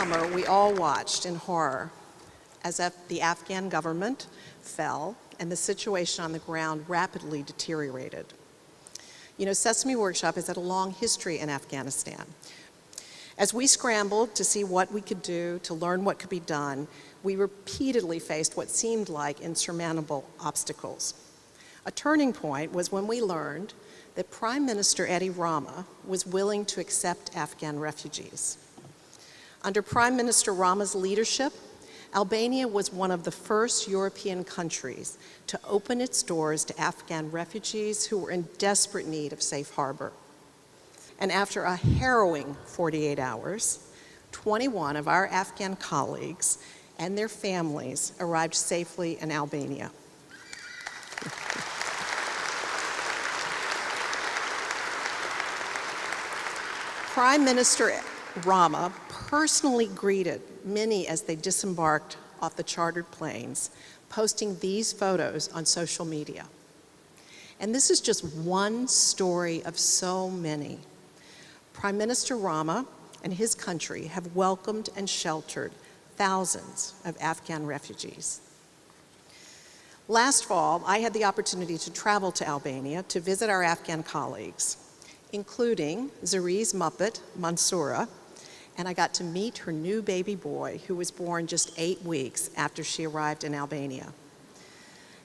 summer, we all watched in horror as the Afghan government fell and the situation on the ground rapidly deteriorated. You know, Sesame Workshop has had a long history in Afghanistan. As we scrambled to see what we could do, to learn what could be done, we repeatedly faced what seemed like insurmountable obstacles. A turning point was when we learned that Prime Minister Edi Rama was willing to accept Afghan refugees. Under Prime Minister Rama's leadership, Albania was one of the first European countries to open its doors to Afghan refugees who were in desperate need of safe harbor. And after a harrowing 48 hours, 21 of our Afghan colleagues and their families arrived safely in Albania. Prime Minister Rama personally greeted many as they disembarked off the chartered planes, posting these photos on social media. And this is just one story of so many. Prime Minister Rama and his country have welcomed and sheltered thousands of Afghan refugees. Last fall, I had the opportunity to travel to Albania to visit our Afghan colleagues, including Zari's Muppet, Mansoura, and I got to meet her new baby boy who was born just 8 weeks after she arrived in Albania.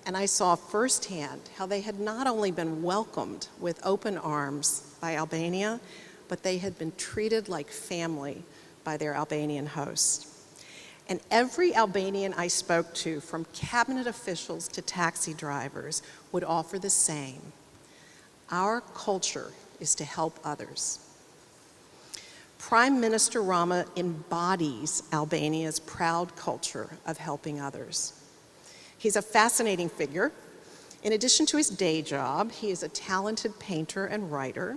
And I saw firsthand how they had not only been welcomed with open arms by Albania, but they had been treated like family by their Albanian hosts. And every Albanian I spoke to, from cabinet officials to taxi drivers, would offer the same. Our culture is to help others. Prime Minister Rama embodies Albania's proud culture of helping others. He's a fascinating figure. In addition to his day job, he is a talented painter and writer,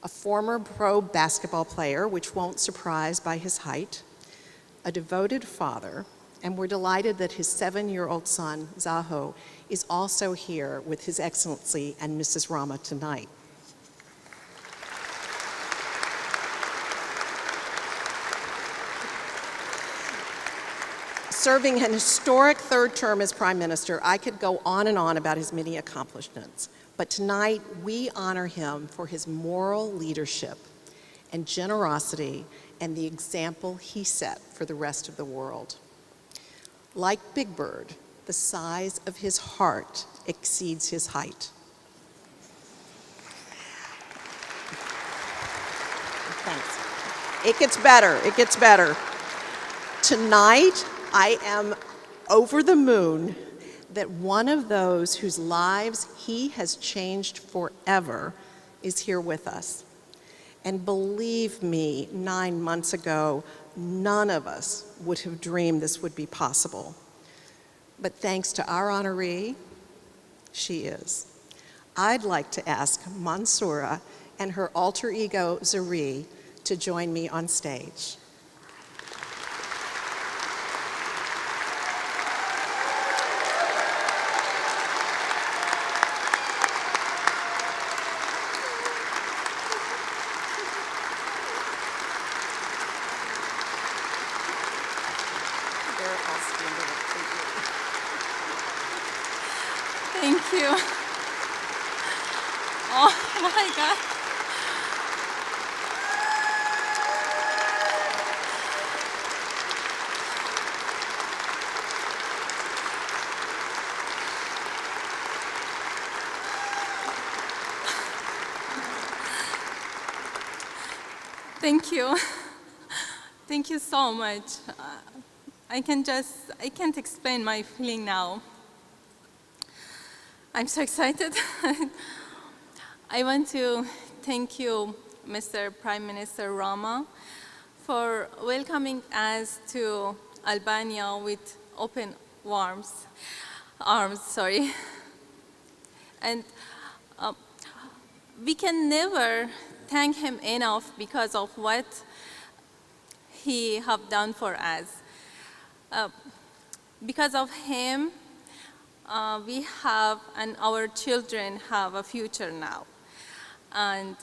a former pro basketball player, which won't surprise by his height, a devoted father, and we're delighted that his 7-year-old son, Zaho, is also here with His Excellency and Mrs. Rama tonight. Serving an historic third term as Prime Minister, I could go on and on about his many accomplishments, but tonight we honor him for his moral leadership and generosity and the example he set for the rest of the world. Like Big Bird, the size of his heart exceeds his height. Thanks. It gets better, it gets better. Tonight, I am over the moon that one of those whose lives he has changed forever is here with us. And believe me, 9 months ago, none of us would have dreamed this would be possible. But thanks to our honoree, she is. I'd like to ask Mansoura and her alter ego, Zari, to join me on stage. Thank you. Oh my God. Thank you. Thank you so much. I can't explain my feeling now. I'm so excited. I want to thank you, Mr. Prime Minister Rama, for welcoming us to Albania with open arms. And we can never thank him enough because of what he have done for us. Because of him, we have, and our children have a future now. And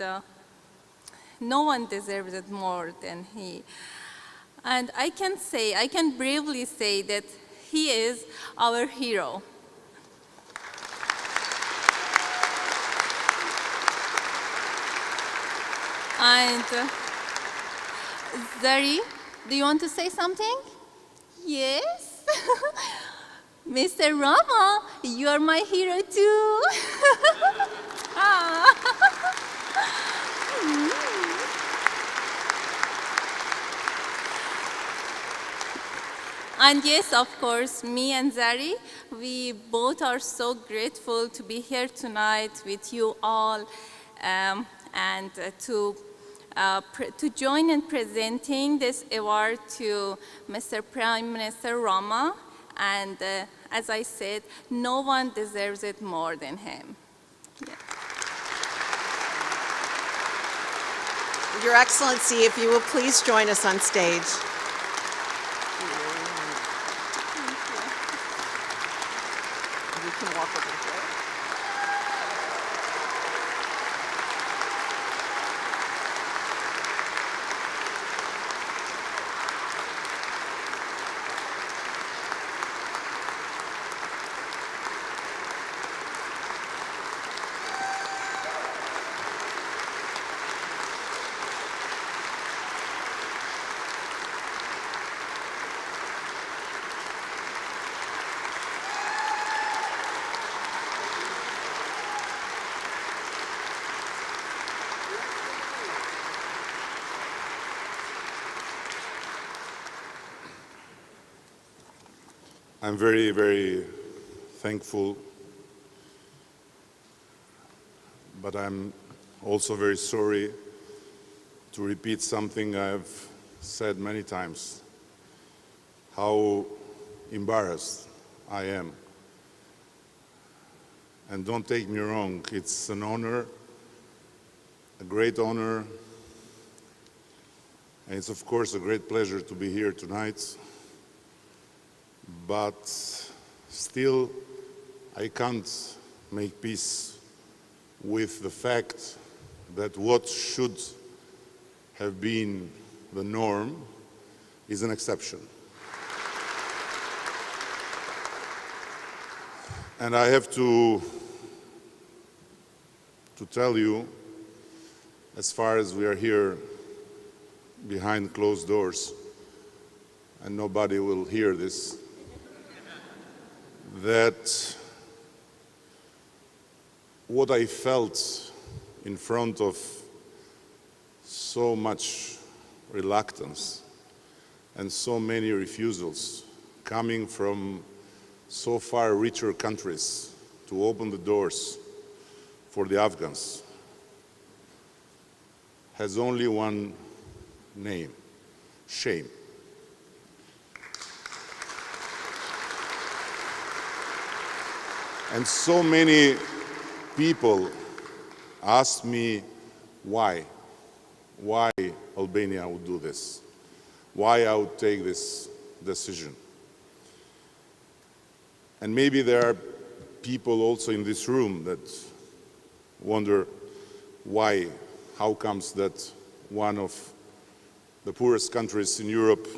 no one deserves it more than he. And I can bravely say that he is our hero. And Zari, do you want to say something? Yes? Mr. Rama, you are my hero too. Ah. And yes, of course, me and Zari, we both are so grateful to be here tonight with you all and to join in presenting this award to Mr. Prime Minister Rama. And as I said, no one deserves it more than him. Yeah. Your Excellency, if you will please join us on stage. You can walk over here. I'm very, very thankful, but I'm also very sorry to repeat something I've said many times, how embarrassed I am. And don't take me wrong, it's an honor, a great honor, and it's of course a great pleasure to be here tonight. But still, I can't make peace with the fact that what should have been the norm is an exception. And I have to tell you, as far as we are here behind closed doors, and nobody will hear this, that what I felt in front of so much reluctance and so many refusals coming from so far richer countries to open the doors for the Afghans has only one name: shame. And so many people asked me why Albania would do this, why I would take this decision. And maybe there are people also in this room that wonder why, how comes that one of the poorest countries in Europe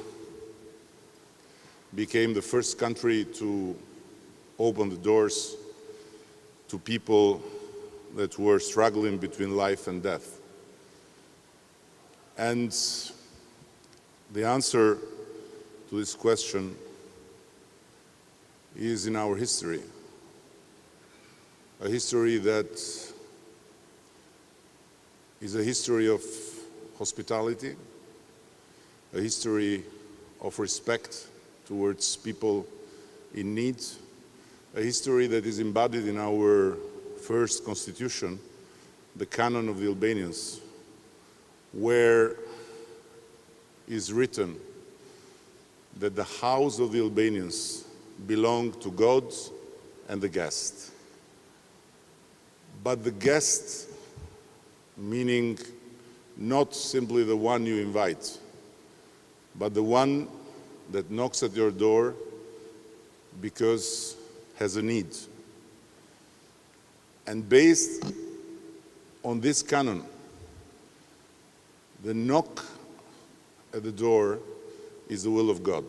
became the first country to open the doors to people that were struggling between life and death. And the answer to this question is in our history, a history that is a history of hospitality, a history of respect towards people in need, a history that is embodied in our first constitution, the Canon of the Albanians, where is written that the house of the Albanians belonged to God and the guest. But the guest, meaning not simply the one you invite, but the one that knocks at your door because has a need. And based on this canon, the knock at the door is the will of God,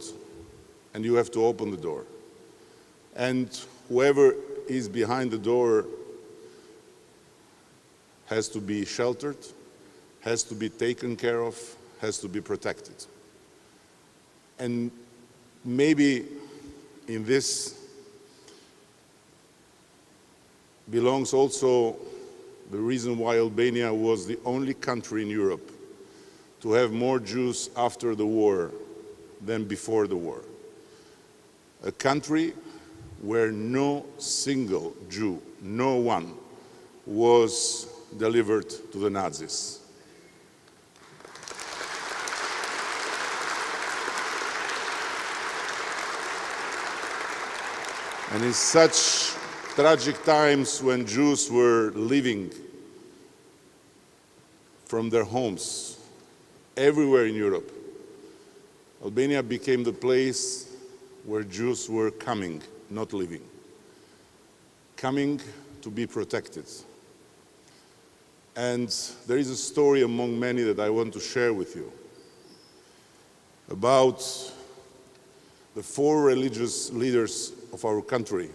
and you have to open the door. And whoever is behind the door has to be sheltered, has to be taken care of, has to be protected. And maybe in this belongs also the reason why Albania was the only country in Europe to have more Jews after the war than before the war. A country where no single Jew, no one, was delivered to the Nazis. And in such tragic times when Jews were leaving from their homes everywhere in Europe, Albania became the place where Jews were coming, not living, coming to be protected. And there is a story among many that I want to share with you about the 4 religious leaders of our country,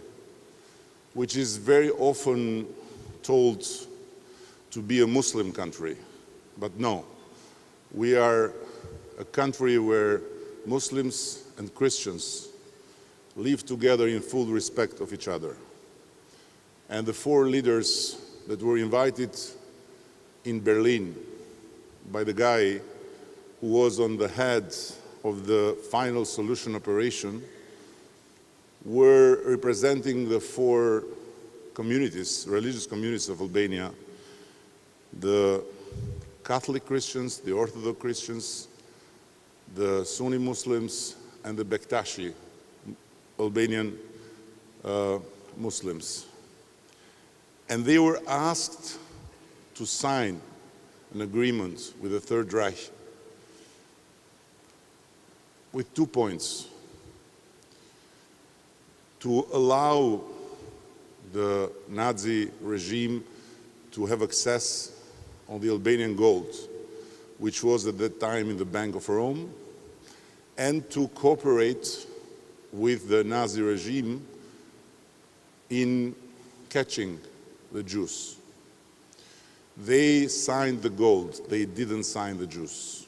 which is very often told to be a Muslim country. But no, we are a country where Muslims and Christians live together in full respect of each other. And the 4 leaders that were invited in Berlin by the guy who was on the head of the final solution operation were representing the 4 communities, religious communities of Albania: the Catholic Christians, the Orthodox Christians, the Sunni Muslims, and the Bektashi Albanian Muslims. And they were asked to sign an agreement with the Third Reich with 2 points: to allow the Nazi regime to have access on the Albanian gold, which was at that time in the Bank of Rome, and to cooperate with the Nazi regime in catching the Jews. They signed the gold, they didn't sign the Jews.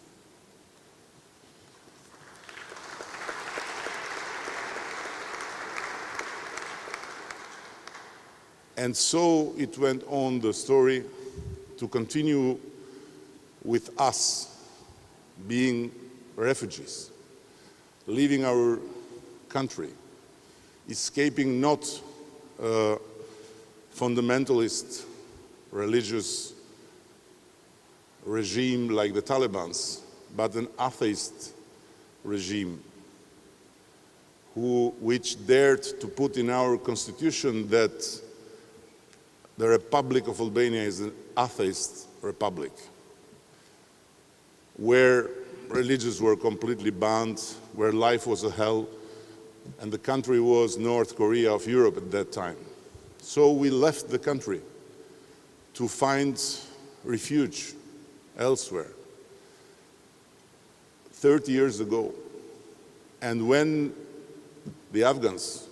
And so it went on, the story, to continue with us being refugees, leaving our country, escaping not a fundamentalist religious regime like the Taliban's, but an atheist regime which dared to put in our constitution that the Republic of Albania is an atheist republic, where religions were completely banned, where life was a hell, and the country was North Korea of Europe at that time. So we left the country to find refuge elsewhere 30 years ago. And when the Afghans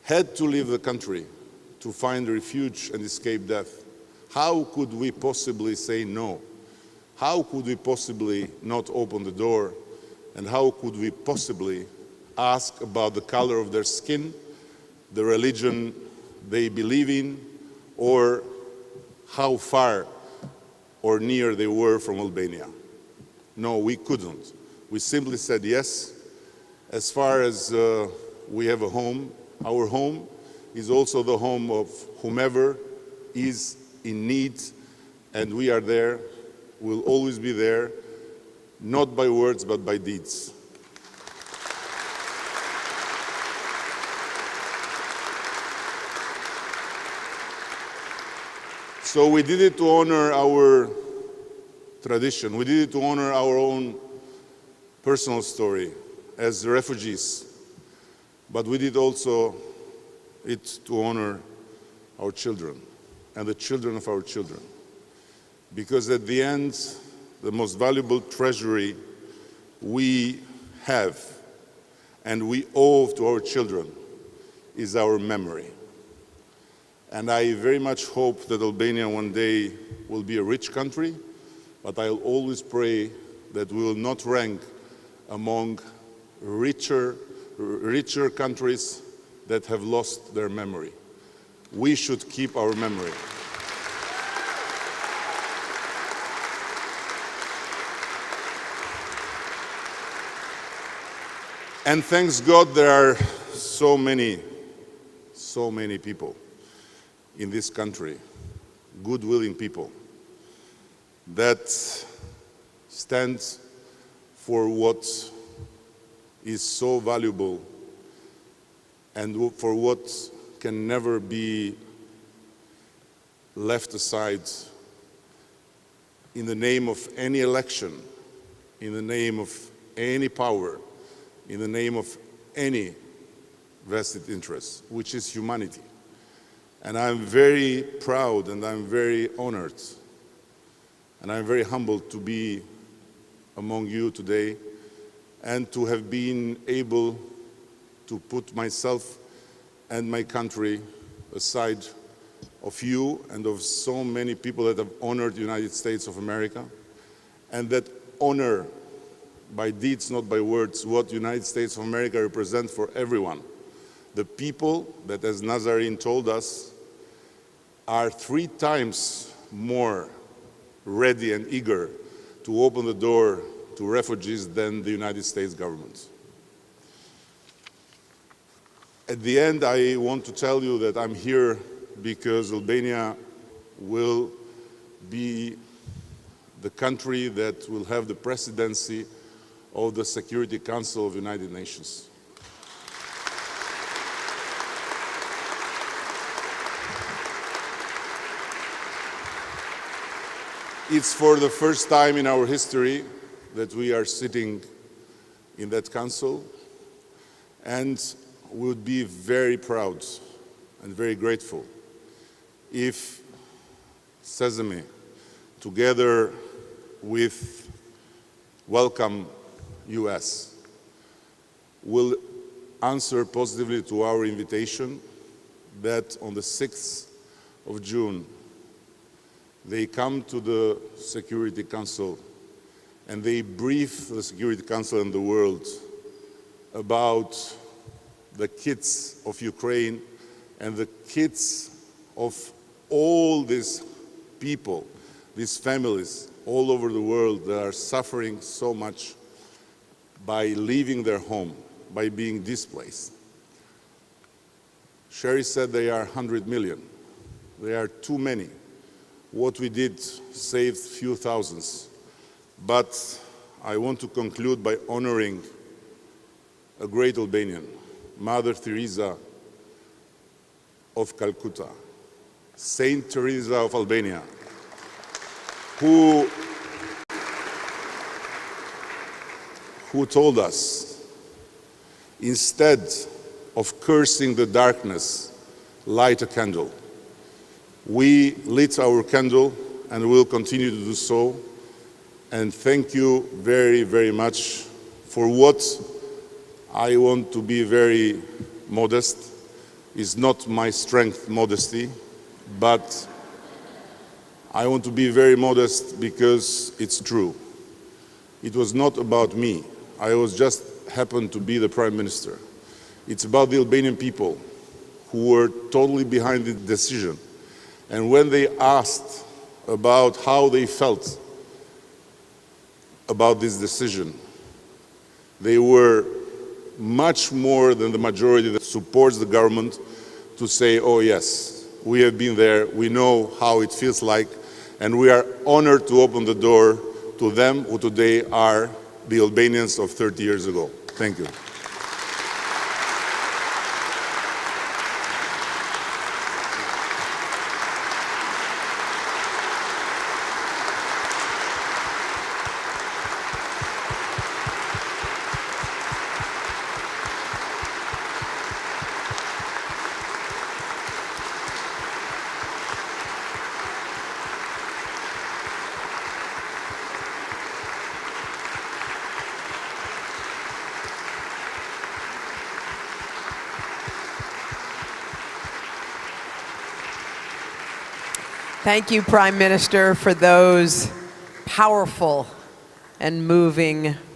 had to leave the country to find refuge and escape death, how could we possibly say no? How could we possibly not open the door? And how could we possibly ask about the color of their skin, the religion they believe in, or how far or near they were from Albania? No, we couldn't. We simply said yes. As far as we have a home, our home is also the home of whomever is in need, and we are there, we'll always be there, not by words but by deeds. So we did it to honor our tradition, we did it to honor our own personal story as refugees, but we did also it to honor our children and the children of our children. Because at the end, the most valuable treasury we have and we owe to our children is our memory. And I very much hope that Albania one day will be a rich country, but I'll always pray that we will not rank among richer countries that have lost their memory. We should keep our memory. And thanks God there are so many people in this country, good-willing people, that stand for what is so valuable and for what can never be left aside in the name of any election, in the name of any power, in the name of any vested interest, which is humanity. And I'm very proud and I'm very honored and I'm very humbled to be among you today and to have been able to put myself and my country aside of you and of so many people that have honored the United States of America and that honor by deeds, not by words, what the United States of America represents for everyone. The people that, as Nazarene told us, are 3 times more ready and eager to open the door to refugees than the United States government. At the end, I want to tell you that I'm here because Albania will be the country that will have the presidency of the Security Council of the United Nations. It's for the first time in our history that we are sitting in that council, and we would be very proud and very grateful if Sesame, together with Welcome US, will answer positively to our invitation that on the 6th of June they come to the Security Council and they brief the Security Council and the world about the kids of Ukraine and the kids of all these people, these families all over the world that are suffering so much by leaving their home, by being displaced. Sherry said they are 100 million. They are too many. What we did saved few thousands. But I want to conclude by honoring a great Albanian, Mother Teresa of Calcutta, Saint Teresa of Albania, who told us, instead of cursing the darkness, light a candle. We lit our candle and will continue to do so. And thank you very, very much for what I want to be very modest. Is not my strength, modesty, but I want to be very modest because it's true. It was not about me. I was just happened to be the Prime Minister. It's about the Albanian people who were totally behind the decision. And when they asked about how they felt about this decision, they were much more than the majority that supports the government to say, oh yes, we have been there, we know how it feels like, and we are honored to open the door to them who today are the Albanians of 30 years ago. Thank you. Thank you, Prime Minister, for those powerful and moving